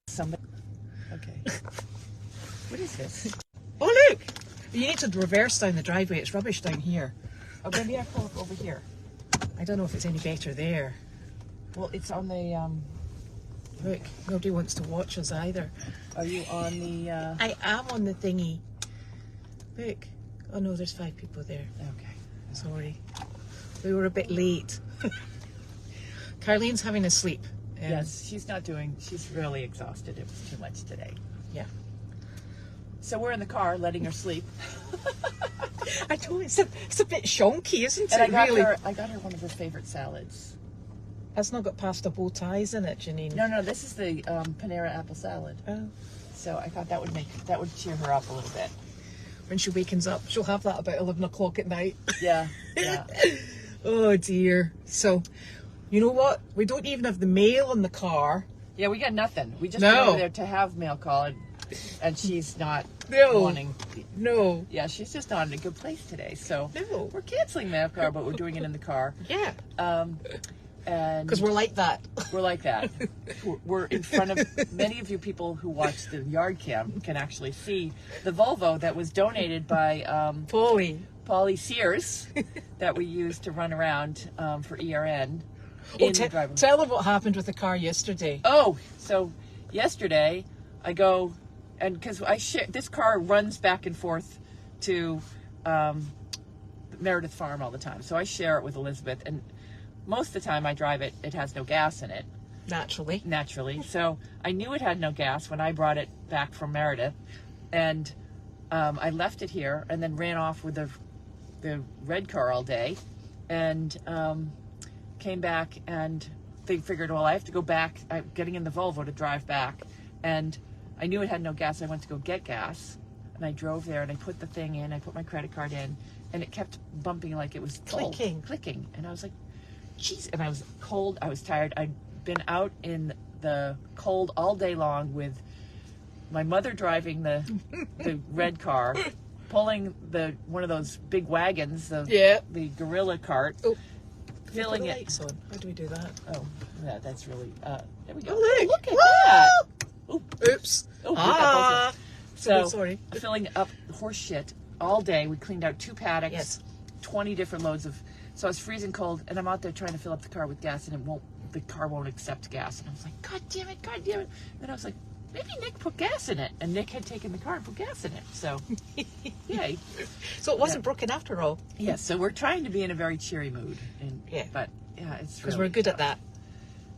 Somebody. Okay. What is this? Oh, look! You need to reverse down the driveway. It's rubbish down here. Oh, maybe I pull up over here. I don't know if it's any better there. Well, it's on the. Look, nobody wants to watch us either. Are you on the? I am on the thingy. Look. Oh no, there's 5 people there. Okay. Sorry. We were a bit late. Carlene's having a sleep. Yes, she's really exhausted. It was too much today. Yeah. So we're in the car letting her sleep. I told you, it's a bit shonky, isn't And it? I got her one of her favorite salads. That's not got pasta bow ties in it, Janine. No, this is the Panera apple salad. Oh. So I thought that would cheer her up a little bit. When she wakens up, she'll have that about 11 o'clock at night. Yeah. Oh dear. So, you know what? We don't even have the mail in the car. Yeah, we got nothing. We just went over there to have mail call, and she's not wanting. No. Yeah, she's just not in a good place today. So we're canceling mail call, but we're doing it in the car. Yeah. And because we're like that. We're like that. We're in front of many of you people who watch the yard cam can actually see the Volvo that was donated by Polly Sears that we used to run around for ERN. Tell them what happened with the car yesterday. Oh, so yesterday I go, and because this car runs back and forth to Meredith Farm all the time, so I share it with Elizabeth, and most of the time I drive it, it has no gas in it. Naturally. So I knew it had no gas when I brought it back from Meredith, and I left it here and then ran off with the red car all day, and came back, and they figured, well, I have to go back. I'm getting in the Volvo to drive back, and I knew it had no gas. I went to go get gas, and I drove there, and I put the thing in. I put my credit card in, and it kept bumping like it was clicking, and I was like, jeez. And I was cold. I was tired. I'd been out in the cold all day long with my mother driving the red car, pulling one of those big wagons, the gorilla cart. Oh. Filling it. Lights on. How do we do that? Oh, yeah, that's really. There we go. Oh, look at that. Oops. Oh, so sorry. Filling up horse shit all day. We cleaned out 2 paddocks, 20 different loads of. So I was freezing cold, and I'm out there trying to fill up the car with gas, and the car won't accept gas. And I was like, God damn it. And then I was like, maybe Nick put gas in it, and Nick had taken the car and put gas in it. So, yay. So it wasn't broken after all. Yeah, so we're trying to be in a very cheery mood. But, yeah, it's because really we're good tough. at that.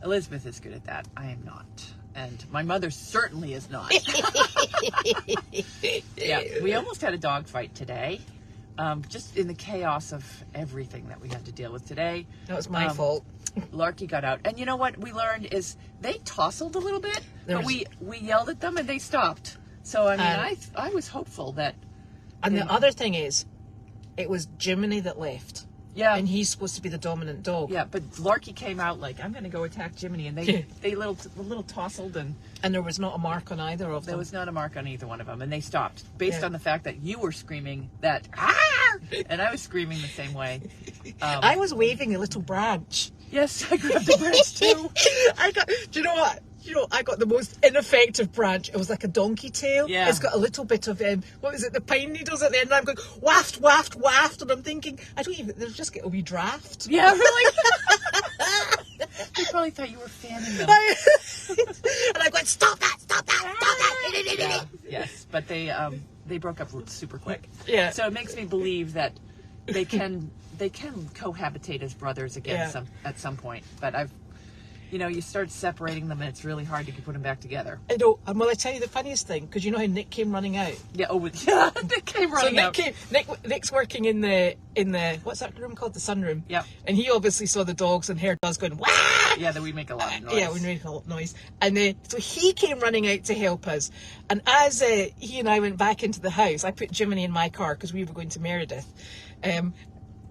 Elizabeth is good at that. I am not. And my mother certainly is not. Yeah, we almost had a dog fight today. Just in the chaos of everything that we had to deal with today. That was my fault. Larky got out. And you know what we learned is they tousled a little bit, but we yelled at them and they stopped. So, I mean, I was hopeful that... And the other thing is, it was Jiminy that left. Yeah. And he's supposed to be the dominant dog. Yeah, but Larky came out like, I'm going to go attack Jiminy. And they little tousled. And there was not a mark on either of them. There was not a mark on either one of them. And they stopped based on the fact that you were screaming that, and I was screaming the same way. I was waving a little branch. Yes, I grabbed the branch too. Do you know what? I got the most ineffective branch. It was like a donkey tail. Yeah. It's got a little bit of, what was it, the pine needles at the end. And I'm going, waft, waft, waft. And I'm thinking, they'll just get a wee draft. Yeah, really? They probably thought you were fanning them. And I went, stop that. Yeah, yes, but they broke up super quick. Yeah. So it makes me believe that they can cohabitate as brothers again at some point. But you start separating them, and it's really hard to put them back together. I know. And will I tell you the funniest thing? Because you know how Nick came running out. Yeah. Nick came running out. Nick's working in the what's that room called? The sunroom. Yeah. And he obviously saw the dogs and heard us going, wah! Yeah, that we make a lot of noise. Yeah, we make a lot of noise. And so he came running out to help us. And as he and I went back into the house, I put Jiminy in my car because we were going to Meredith.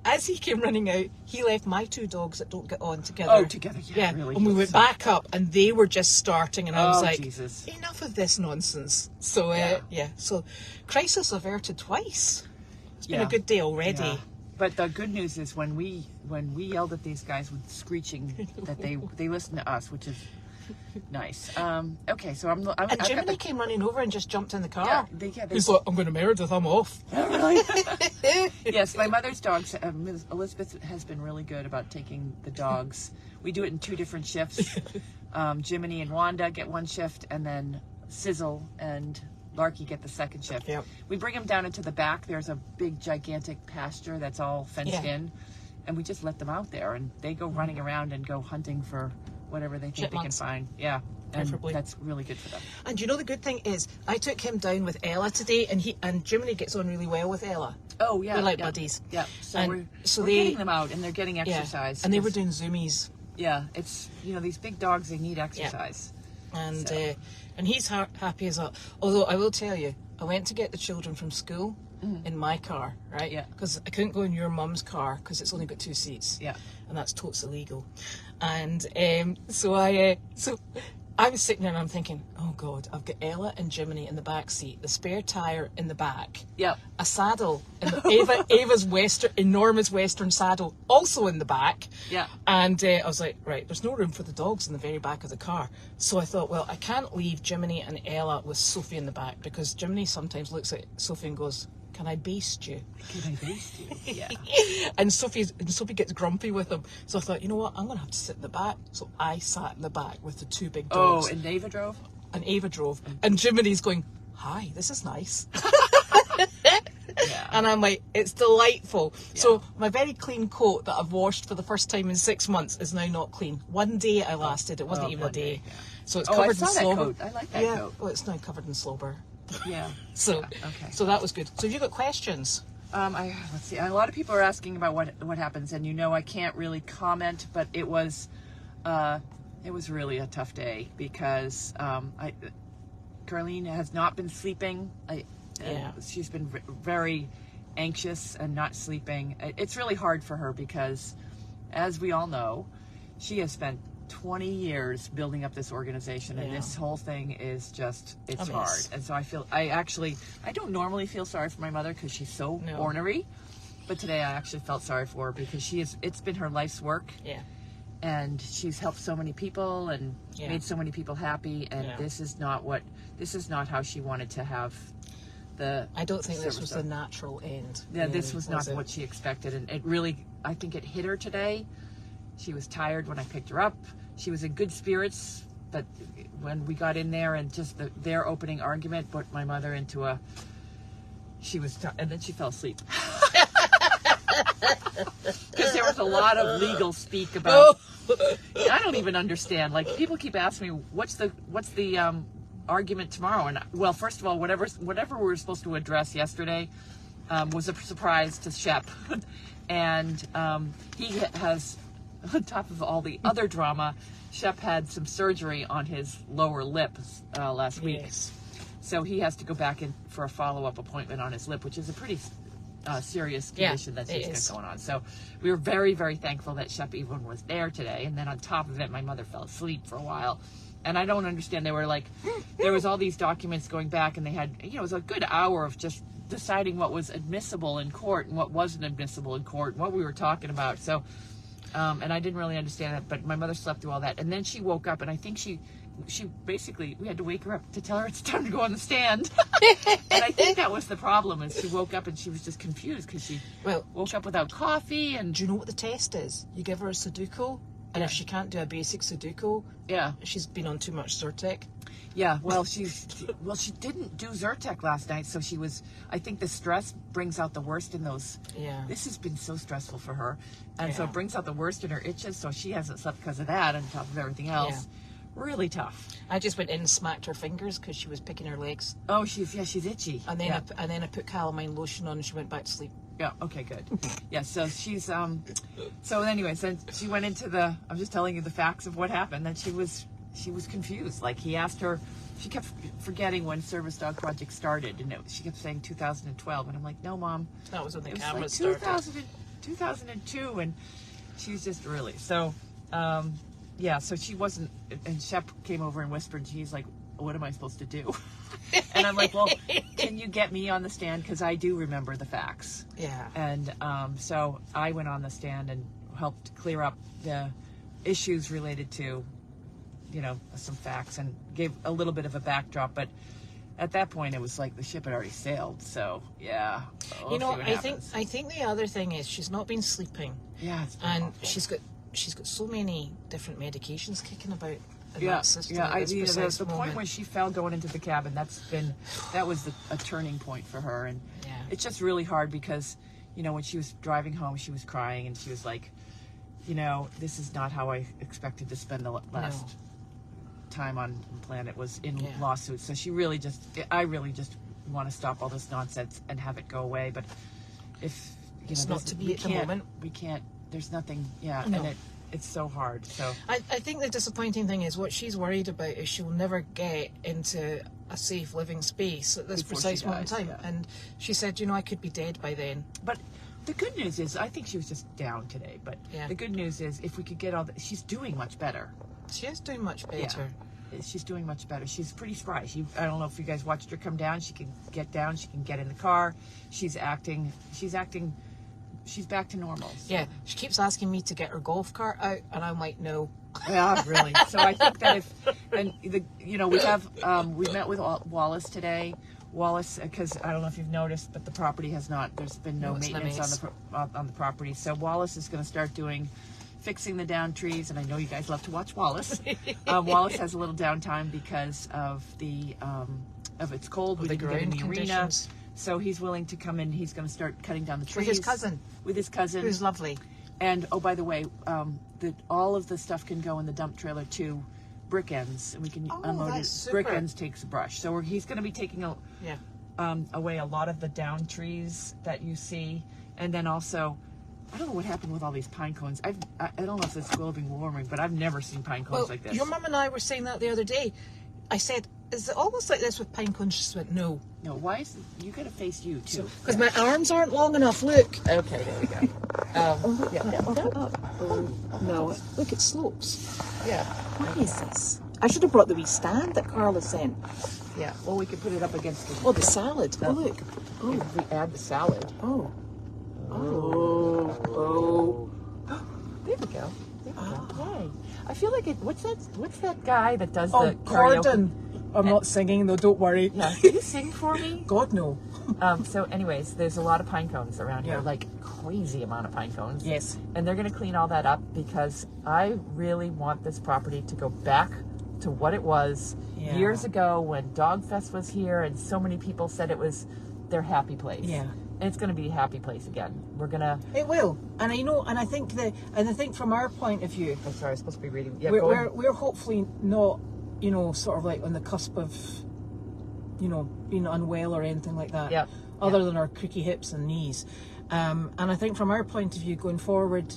As he came running out, he left my 2 dogs that don't get on together. Oh, together, yeah. Really. And we went back up, and they were just starting, and I was like, Jesus. Enough of this nonsense. So, so crisis averted twice. It's been a good day already. Yeah. But the good news is when we yelled at these guys with screeching, that they listened to us, which is Nice. Okay, so I'm and Jiminy came running over and just jumped in the car. Yeah, He's like, I'm going to Meredith, I'm off. Yes, my mother's dogs, Elizabeth has been really good about taking the dogs. We do it in 2 different shifts. Jiminy and Wanda get 1 shift, and then Sizzle and Larky get the 2nd shift. Yep. We bring them down into the back. There's a big, gigantic pasture that's all fenced in, and we just let them out there, and they go running around and go hunting for whatever they think Chipmunks. they can find. Yeah. And Preferably. that's really good for them. And you know the good thing is, I took him down with Ella today, and Jiminy gets on really well with Ella. Oh, yeah. They're like buddies. Yeah. So And we're getting them out, and they're getting exercise. And they were doing zoomies. Yeah, it's, these big dogs, they need exercise. And and he's happy as well. Although I will tell you, I went to get the children from school in my car, right? Yeah. Because I couldn't go in your mum's car because it's only got 2 seats. Yeah. And that's totes illegal. And so I'm sitting there and I'm thinking, oh God, I've got Ella and Jiminy in the back seat, the spare tyre in the back, a saddle, and Ava's enormous Western saddle also in the back. Yeah. And I was like, right, there's no room for the dogs in the very back of the car. So I thought, well, I can't leave Jiminy and Ella with Sophie in the back, because Jiminy sometimes looks at Sophie and goes, can I baste you? Can I baste you? Yeah. And Sophie gets grumpy with him. So I thought, you know what, I'm going to have to sit in the back. So I sat in the back with the 2 big dogs. Oh, and Ava drove? And Ava drove. And Jiminy's going, hi, this is nice. Yeah. And I'm like, it's delightful. Yeah. So my very clean coat that I've washed for the first time in 6 months is now not clean. 1 day I lasted. It wasn't even a day. Yeah. So it's covered in slobber. I like that coat. Well, it's now covered in slobber. Yeah. So that was good. So have you got questions? Let's see. A lot of people are asking about what happens, and I can't really comment, but it was really a tough day because Carlene has not been sleeping. She's been very anxious and not sleeping. It's really hard for her because, as we all know, she has spent 20 years building up this organization, and this whole thing is just, it's hard. And so I don't normally feel sorry for my mother because she's so ornery, but today I actually felt sorry for her because it's been her life's work. Yeah. And she's helped so many people and made so many people happy, and this is not how she wanted to have the I don't think this was the natural end. Yeah, this was not what she expected, and it really, I think it hit her today. She was tired when I picked her up. She was in good spirits, but when we got in there and just their opening argument put my mother into and then she fell asleep. Because there was a lot of legal speak about, I don't even understand. Like, people keep asking me, what's the argument tomorrow? And, well, first of all, whatever we were supposed to address yesterday was a surprise to Shep. And he has, on top of all the other drama, Shep had some surgery on his lower lip last week. Yes. So he has to go back in for a follow-up appointment on his lip, which is a pretty serious condition that she's got going on. So we were very, very thankful that Shep even was there today. And then on top of it, my mother fell asleep for a while. And I don't understand. They were like, there was all these documents going back, and they had, it was a good hour of just deciding what was admissible in court and what wasn't admissible in court and what we were talking about. So, and I didn't really understand that, but my mother slept through all that. And then she woke up, and I think she basically, we had to wake her up to tell her it's time to go on the stand. And I think that was the problem, is she woke up and she was just confused because she woke up without coffee. And do you know what the test is? You give her a Sudoku, and if she can't do a basic Sudoku, she's been on too much Zyrtec. Yeah, well, she didn't do Zyrtec last night, so I think the stress brings out the worst in those. Yeah. This has been so stressful for her, and so it brings out the worst in her itches, so she hasn't slept because of that, on top of everything else. Yeah. Really tough. I just went in and smacked her fingers because she was picking her legs. Oh, she's itchy. And then I put calamine lotion on, and she went back to sleep. Yeah. Okay. Good. Yeah. So she's So anyway, so she went into I'm just telling you the facts of what happened. That she was confused. Like, he asked her. She kept forgetting when Service Dog Project started, and she kept saying 2012, and I'm like, no, Mom. That was when the camera started. 2002, and she's just really so. Yeah, so she wasn't, and Shep came over and whispered, he's like, what am I supposed to do? And I'm like, well, can you get me on the stand? Because I do remember the facts. Yeah. And so I went on the stand and helped clear up the issues related to some facts and gave a little bit of a backdrop, but at that point it was like the ship had already sailed. So yeah, I think the other thing is she's not been sleeping. Yeah, it's been and awful. she's got so many different medications kicking about in Yeah, that system. yeah. At this precise The point moment. where she fell going into the cabin, that was a turning point for her, and Yeah. it's just really hard because, when she was driving home, she was crying and she was like, this is not how I expected to spend the last time on the planet, was in lawsuits. So I really just want to stop all this nonsense and have it go away. But if it's not to be at the moment, we can't. There's nothing. Yeah, No. and it's so hard. So I think the disappointing thing is what she's worried about is she'll never get into a safe living space at this Before precise she moment in dies, time. yeah. And she said, I could be dead by then. But the good news is, I think she was just down today. But the good news is, if we could get she's doing much better. She is doing much better. Yeah. She's doing much better. She's pretty spry. I don't know if you guys watched her come down. She can get down. She can get in the car. She's back to normal. So. Yeah, she keeps asking me to get her golf cart out, and I'm like, no. Yeah, really. So I think that we met with Wallace today. Wallace, because I don't know if you've noticed, but the property there's been no maintenance on the property. So Wallace is going to start fixing the down trees, and I know you guys love to watch Wallace. Wallace has a little downtime because of it's cold. We didn't get in the arena. So he's willing to come in. He's going to start cutting down the trees. With his cousin. Who's lovely. And, oh, by the way, all of the stuff can go in the dump trailer to Brick Ends, and we can unload it. Super. Brick Ends takes a brush. So he's going to be taking away a lot of the down trees that you see. And then also, I don't know what happened with all these pine cones. I don't know if it's global warming, but I've never seen pine cones like this. Your mum and I were saying that the other day. I said, is it almost like this with pine cones? She went, no. No, why is you got to face you too? Because my arms aren't long enough. Look. Okay, there we go. No, look, it slopes. Yeah. What is this? I should have brought the wee stand that Carla sent. Yeah. Well, we could put it up against the. Oh, the salad. Oh, look. Oh, if we add the salad. Oh. There we go. Yay. I feel like what's that guy that does the karaoke? Gordon. I'm not singing though, don't worry. Yeah. Can you sing for me? God, no. So anyways, there's a lot of pine cones around here, like crazy amount of pine cones. Yes. And they're going to clean all that up because I really want this property to go back to what it was years ago when Dogfest was here and so many people said it was their happy place. Yeah. And it's going to be a happy place again. It will, and I know, and I think from our point of view. I'm sorry, I'm supposed to be reading. Yeah, we're hopefully not, sort of like on the cusp of, being unwell or anything like that. Yeah. Other than our creaky hips and knees, and I think from our point of view going forward,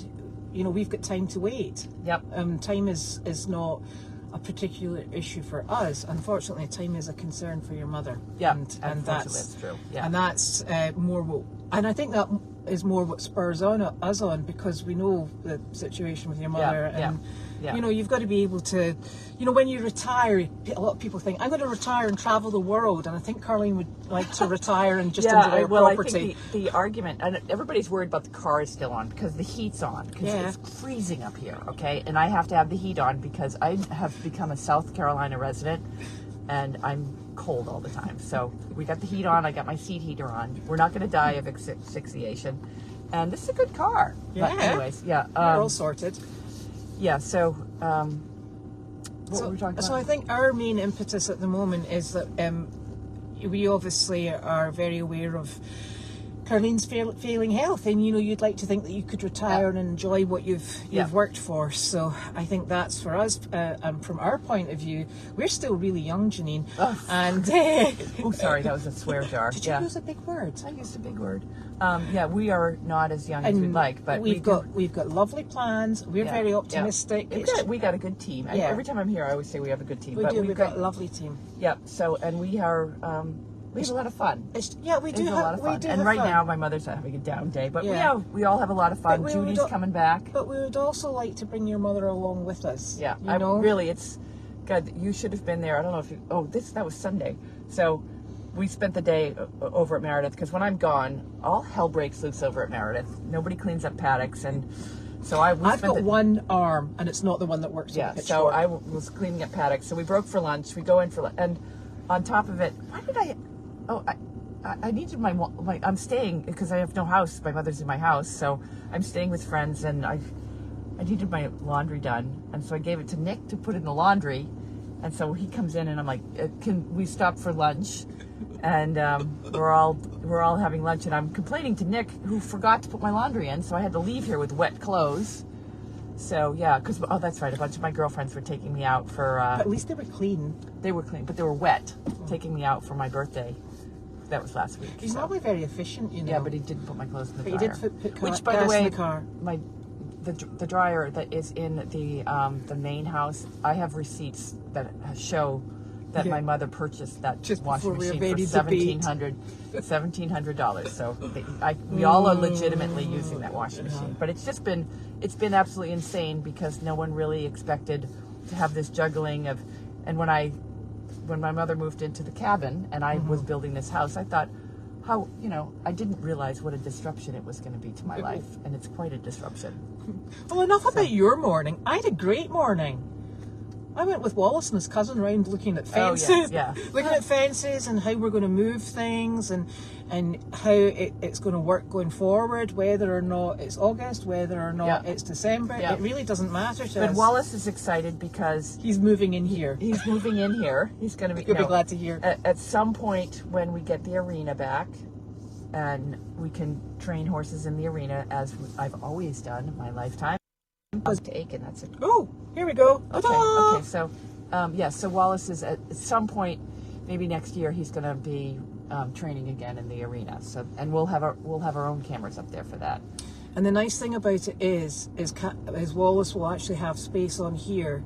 we've got time to wait. Yep. Time is not a particular issue for us. Unfortunately, time is a concern for your mother. Yeah, and that's true. Yeah. And that's more what, and I think that is more what spurs us on because we know the situation with your mother, and you've got to be able to, when you retire, a lot of people think I'm going to retire and travel the world, and I think Carlene would like to retire and just enjoy her property. I think the argument, and everybody's worried about the car is still on because the heat's on because it's freezing up here, okay, and I have to have the heat on because I have become a South Carolina resident and I'm cold all the time. So we got the heat on. I got my seat heater on. We're not going to die of asphyxiation, and this is a good car. Yeah. But anyways, we're all sorted. Yeah. So what were we talking about? So I think our main impetus at the moment is that we obviously are very aware of Carlene's failing health, and you'd like to think that you could retire and enjoy what you've worked for. So I think that's for us, and from our point of view, we're still really young, Janine. And oh, sorry, that was a swear jar. Did you use a big word? I used a big word. We are not as young as we'd like, but we've got lovely plans. We're very optimistic. Yeah. We got a good team. Yeah. Every time I'm here, I always say we have a good team. We've got a lovely team. Yeah. So, and we are. We have a lot of fun. We do have a lot of fun. And right now, my mother's having a down day, but we all have a lot of fun. Judy's coming back. But we would also like to bring your mother along with us. Yeah, really, it's good. You should have been there. I don't know if you. Oh, that was Sunday. So we spent the day over at Meredith because when I'm gone, all hell breaks loose over at Meredith. Nobody cleans up paddocks, and So I've got one arm, and it's not the one that works. Yeah. So I was cleaning up paddocks. So we broke for lunch. We go in for lunch, and on top of it, why did I? Oh, I needed my. I'm staying because I have no house. My mother's in my house, so I'm staying with friends, and I needed my laundry done, and so I gave it to Nick to put in the laundry, and so he comes in, and I'm like, "Can we stop for lunch?" And we're all having lunch, and I'm complaining to Nick, who forgot to put my laundry in, so I had to leave here with wet clothes. So yeah, because that's right, a bunch of my girlfriends were taking me out for. At least they were clean. They were clean, but they were wet, taking me out for my birthday. That was last week. He's not very efficient, you know. Yeah, but he didn't put my clothes in the dryer. He did put which, by the way, in the car. The dryer that is in the main house, I have receipts that show that my mother purchased that washing machine for $1,700. So we all are legitimately using that washing machine. But it's been absolutely insane because no one really expected to have this juggling of, and when my mother moved into the cabin and I was building this house, I thought, I didn't realize what a disruption it was going to be to my life, and it's quite a disruption. Well, enough about your morning. I had a great morning. I went with Wallace and his cousin around looking at fences, looking at fences and how we're going to move things and how it's going to work going forward, whether or not it's August, whether or not it's December. It really doesn't matter to us. But Wallace is excited because he's moving in here. He's moving in here. He's going to be. You'll be glad to hear. At some point when we get the arena back, and we can train horses in the arena as I've always done in my lifetime. To Aiken, that's it. Oh, here we go. Okay. So, so Wallace is at some point, maybe next year, he's going to be training again in the arena. So, and we'll have our own cameras up there for that. And the nice thing about it is Wallace will actually have space on here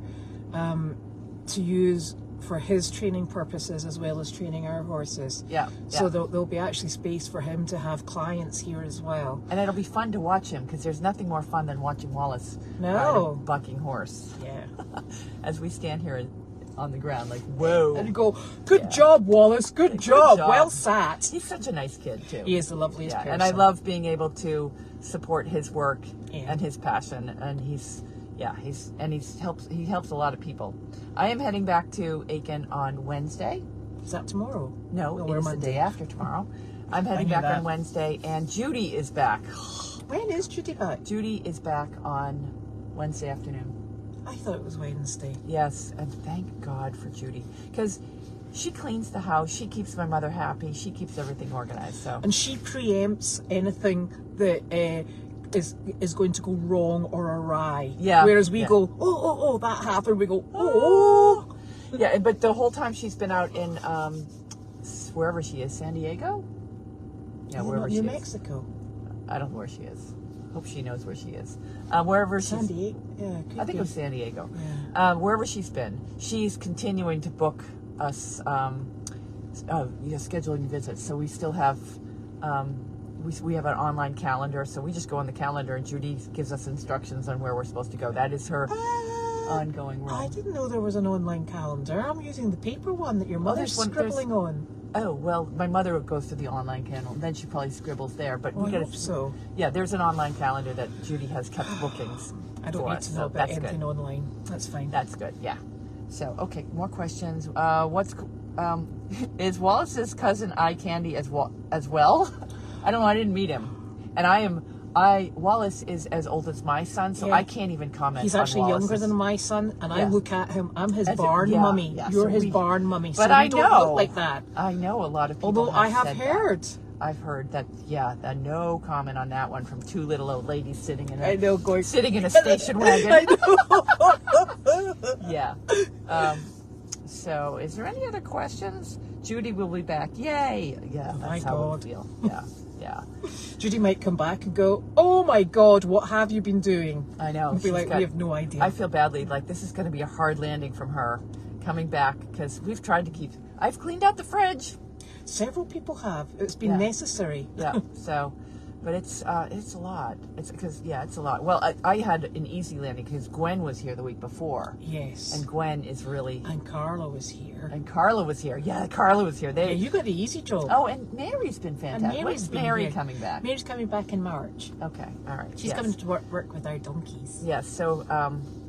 to use for his training purposes as well as training our horses. So there'll be actually space for him to have clients here as well. And it'll be fun to watch him because there's nothing more fun than watching Wallace ride a bucking horse. Yeah. As we stand here on the ground like, whoa. And you go, good job, Wallace. Good job. Well sat. He's such a nice kid too. He is the loveliest person. And I love being able to support his work and his passion. And he helps a lot of people. I am heading back to Aiken on Wednesday. Is that tomorrow? No, it's the day after tomorrow. I'm heading back on Wednesday, and Judy is back. When is Judy back? Judy is back on Wednesday afternoon. I thought it was Wednesday. Yes, and thank God for Judy, because she cleans the house, she keeps my mother happy, she keeps everything organized. So, and she preempts anything that is going to go wrong or awry. Yeah. Whereas we go, oh, that happened. We go, oh. Yeah, but the whole time she's been out in wherever she is, San Diego. Yeah, wherever she is. New Mexico. I don't know where she is. Hope she knows where she is. Wherever she's. San Diego. Yeah, I think it was San Diego. Yeah. Wherever she's been, she's continuing to book us scheduling visits. So we still have. We have an online calendar, so we just go on the calendar and Judy gives us instructions on where we're supposed to go. That is her ongoing role. I didn't know there was an online calendar. I'm using the paper one that your mother's scribbling on. Oh, well, my mother goes to the online calendar, then she probably scribbles there. But I hope so. Yeah, there's an online calendar that Judy has kept bookings. I don't need to know about anything online. That's fine. That's good, yeah. So, okay, more questions. Is Wallace's cousin Eye Candy as well? I don't know. I didn't meet him, and Wallace is as old as my son, so I can't even comment. He's actually younger than my son, and I look at him. I'm his barn mummy. Yeah, You're his barn mummy. But so I don't look like that. I know a lot of people. Although I have heard. I've heard that. Yeah, no comment on that one from two little old ladies sitting in a station wagon. I know. Yeah. So, is there any other questions? Judy will be back. Yay! Yeah, that's how I feel. Yeah. Yeah. Judy might come back and go, oh my God, what have you been doing? I know. And be like, we have no idea. I feel badly. Like, this is going to be a hard landing from her coming back because we've tried to I've cleaned out the fridge. Several people have. It's been necessary. Yeah. So, But it's a lot. It's because, it's a lot. Well, I had an easy landing because Gwen was here the week before. Yes. And Gwen is really... And Carla was here. And Carla was here. Yeah, Carla was here. You got the easy job. Oh, and Mary's been fantastic. When's Mary coming back? Mary's coming back in March. Okay, all right. She's coming to work with our donkeys. Yes, so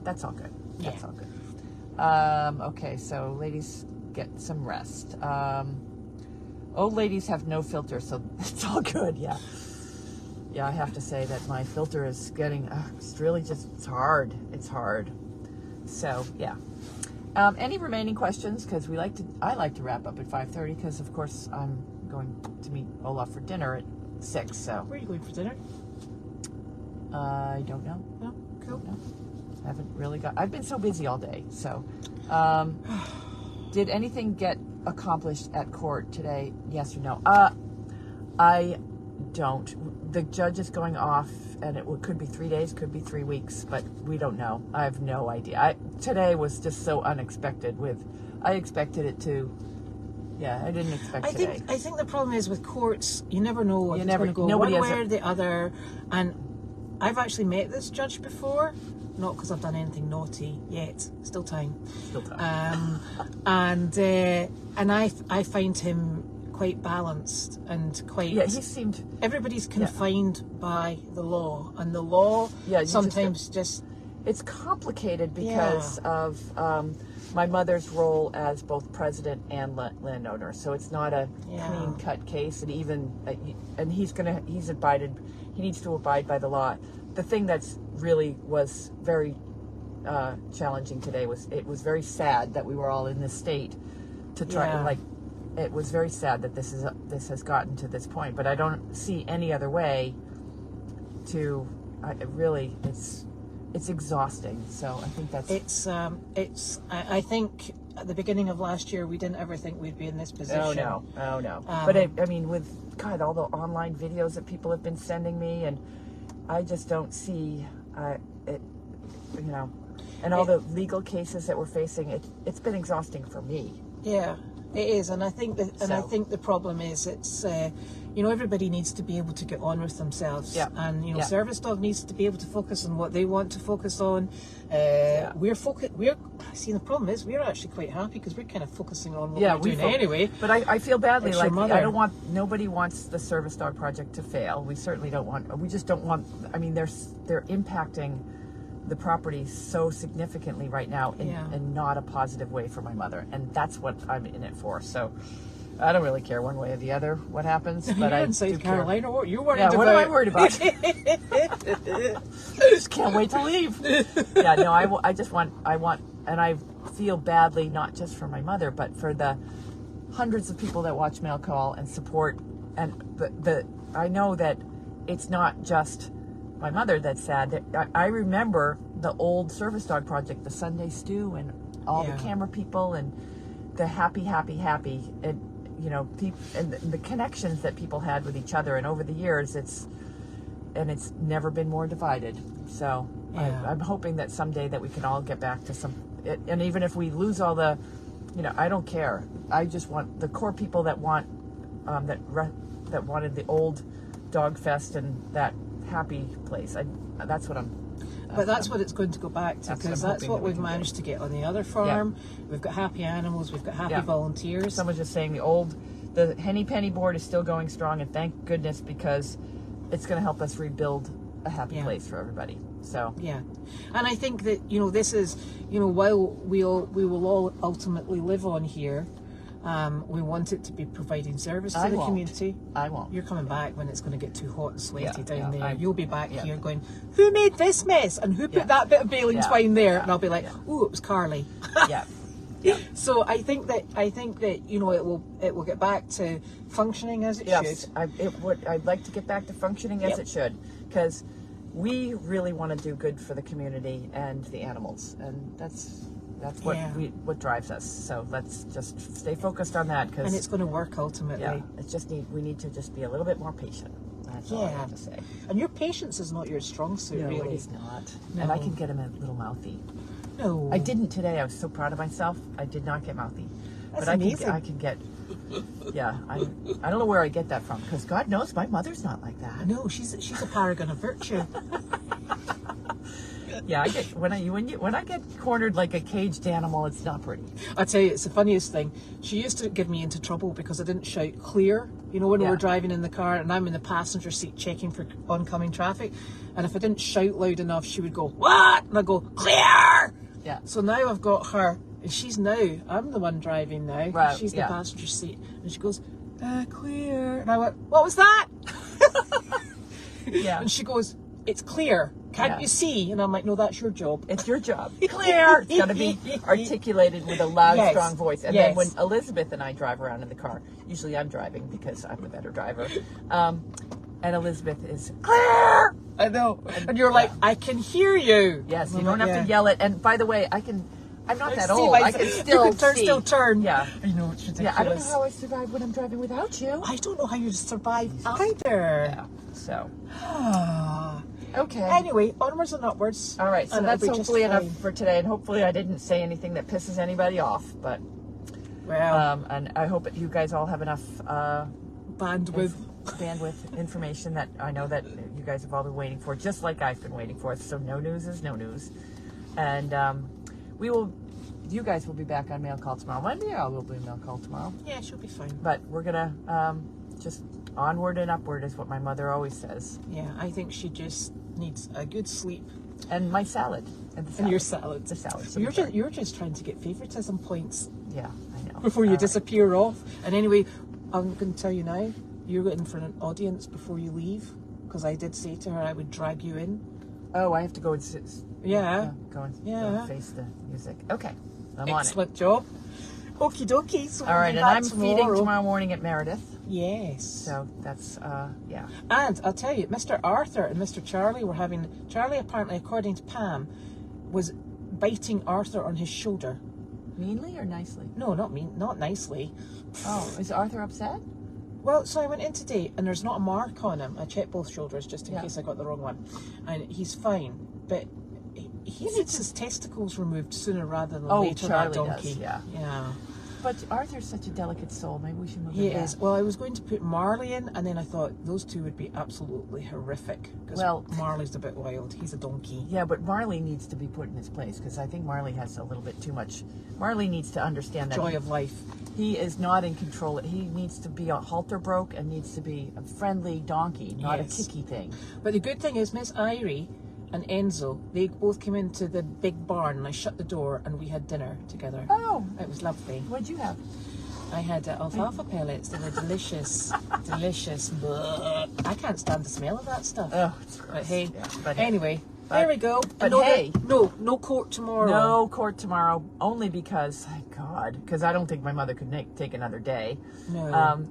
that's all good. That's all good. Okay, so ladies, get some rest. Old ladies have no filter, so it's all good, yeah. Yeah, I have to say that my filter is getting, it's really just, it's hard. It's hard. So, yeah. Any remaining questions? Because I like to wrap up at 5:30 because, of course, I'm going to meet Olaf for dinner at 6, so. Where are you going for dinner? I don't know. No? Cool. No. Haven't really I've been so busy all day, so. Did anything get accomplished at court today? Yes or no? I don't. The judge is going off, and it could be 3 days, could be 3 weeks, but we don't know. I have no idea. Today was just so unexpected. I expected it to. Yeah, I didn't expect today. I think the problem is with courts, you never know what it's going to go one way or the other. And I've actually met this judge before. Not because I've done anything naughty yet. Still time. Still time. And I find him quite balanced and quite... Yeah, he seemed... Everybody's confined by the law. And the law sometimes just... It's complicated because of my mother's role as both president and landowner. So it's not a clean-cut case. And even... And he needs to abide by the law. The thing that's really was very challenging today was it was very sad that we were all in this state to try it was very sad that this has gotten to this point, but I don't see any other way to it's exhausting. So I think that's I think at the beginning of last year we didn't ever think we'd be in this position. Oh no. But I mean, with all the online videos that people have been sending me, and I just don't see it, and all the legal cases that we're facing. It's been exhausting for me. Yeah, it is, and I think I think the problem is it's everybody needs to be able to get on with themselves. Yeah. And Service Dog needs to be able to focus on what they want to focus on. We're see, the problem is we're actually quite happy because we're kind of focusing on what we're doing anyway. But I feel badly. It's like I don't want. Nobody wants the Service Dog project to fail. We certainly don't want. We just don't want. I mean, they're impacting the property so significantly right now in not a positive way for my mother, and that's what I'm in it for. So I don't really care one way or the other what happens. But You're in South Carolina. What you're worried about? What am I worried about? I just can't wait to leave. Yeah, no, I want, and I feel badly not just for my mother, but for the hundreds of people that watch Mail Call and support. And I know that it's not just my mother that's sad. I remember the old Service Dog project, the Sunday Stew, and all the camera people, and the happy, and people, and the connections that people had with each other. And over the years, it's never been more divided. So I'm hoping that someday that we can all get back to some. And even if we lose all the, I don't care. I just want the core people that want that wanted the old Dog Fest and that happy place. That's what I'm. But that's what it's going to go back to, because that's what we've managed to get on the other farm. Yeah. We've got happy animals, we've got happy volunteers. Someone's just saying the Henny Penny board is still going strong, and thank goodness, because it's going to help us rebuild a happy place for everybody. So and I think that this is while we will all ultimately live on here. We want it to be providing service to the community. I won't. You're coming back when it's going to get too hot and sweaty down there. You'll be back here going, who made this mess? And who put that bit of baling twine there? And I'll be like, oh, it was Carly. So I think that it will get back to functioning as it should. I'd like to get back to functioning as it should, because we really want to do good for the community and the animals, and that's what drives us. So let's just stay focused on that, and it's going to work ultimately. Yeah, we need to just be a little bit more patient. That's all I have to say. And your patience is not your strong suit, really. No, it is not. No. And I can get him a little mouthy. No, I didn't today. I was so proud of myself. I did not get mouthy. That's but amazing. I can get, yeah, I don't know where I get that from, because God knows my mother's not like that. No, she's a paragon of virtue. Yeah, I get when I get cornered like a caged animal, it's not pretty. I tell you, it's the funniest thing. She used to get me into trouble because I didn't shout clear. You know, when we were driving in the car and I'm in the passenger seat checking for oncoming traffic, and if I didn't shout loud enough, she would go, "What?" And I go, "Clear." Yeah. So now I've got her, and I'm the one driving now. Right. She's the passenger seat, and she goes, "Clear." And I went, "What was that?" Yeah. And she goes, "It's clear. Can't you see?" And I'm like, "No, that's your job. It's your job. Clear." It's got to be articulated with a loud, strong voice. And then when Elizabeth and I drive around in the car, usually I'm driving because I'm the better driver, and Elizabeth is clear. I know. And you're like, "I can hear you." Yes, you don't have to yell it. And by the way, I'm not that old. I can still turn. Yeah. I know, it's ridiculous. Yeah, I don't know how I survive when I'm driving without you. I don't know how you survive either. Yeah. So. Okay. Anyway, onwards and upwards. All right, so that's hopefully enough for today, and hopefully I didn't say anything that pisses anybody off. But and I hope that you guys all have enough bandwidth information that I know that you guys have all been waiting for, just like I've been waiting for. So no news is no news, and you guys will be back on Mail Call tomorrow. Maybe I will be Mail Call tomorrow. Yeah, she'll be fine. But we're gonna just onward and upward is what my mother always says. Yeah, I think she just needs a good sleep. And my salad. And your salad. The salad. So you're just trying to get favoritism points. Yeah, I know. Before you disappear off. And anyway, I'm going to tell you now, you're getting for an audience before you leave, because I did say to her I would drag you in. Oh, I have to go and go and face the music. Okay, I'm on it. Excellent job. Okie dokie. So all right, and I'm feeding tomorrow morning at Meredith. Yes. So that's, yeah. And I'll tell you, Mr. Arthur and Mr. Charlie were Charlie apparently, according to Pam, was biting Arthur on his shoulder. Meanly or nicely? No, not nicely. Oh, is Arthur upset? Well, so I went in today and there's not a mark on him. I checked both shoulders just in case I got the wrong one. And he's fine, but he needs his testicles removed sooner rather than later. Charlie that donkey. does, yeah. But Arthur's such a delicate soul. Maybe we should move him back. He is. Well, I was going to put Marley in, and then I thought those two would be absolutely horrific. Because Marley's a bit wild. He's a donkey. Yeah, but Marley needs to be put in his place, because I think Marley has a little bit too much. Marley needs to understand that joy of life. He is not in control. He needs to be a halter broke and needs to be a friendly donkey, not a kicky thing. But the good thing is, Miss Irie and Enzo, they both came into the big barn, and I shut the door and we had dinner together. Oh, it was lovely. What did you have? I had alfalfa pellets. They were delicious. Delicious. I can't stand the smell of that stuff. Oh, it's gross. But hey, but anyway, there we go. But no court tomorrow. No court tomorrow, only because, thank God, because I don't think my mother could take another day. No.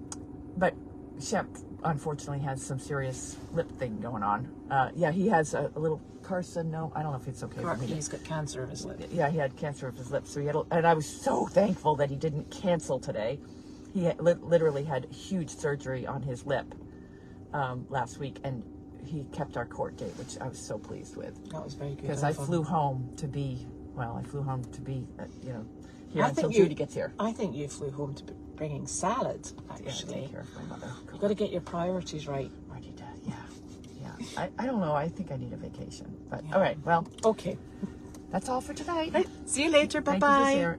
But Shep, unfortunately, has some serious lip thing going on. He has a little carcinoma. I don't know if it's okay for me. He's got cancer of his lip. Yeah, he had cancer of his lip. So and I was so thankful that he didn't cancel today. He literally had huge surgery on his lip last week, and he kept our court date, which I was so pleased with. That was very good. Because I flew home to be, here until Judy gets here. I think you flew home to be bringing salad, actually. Yeah, take care of my mother. You've got to get your priorities right. I don't know. I think I need a vacation. But all right, well. Okay. That's all for tonight. Right. See you later. Bye-bye.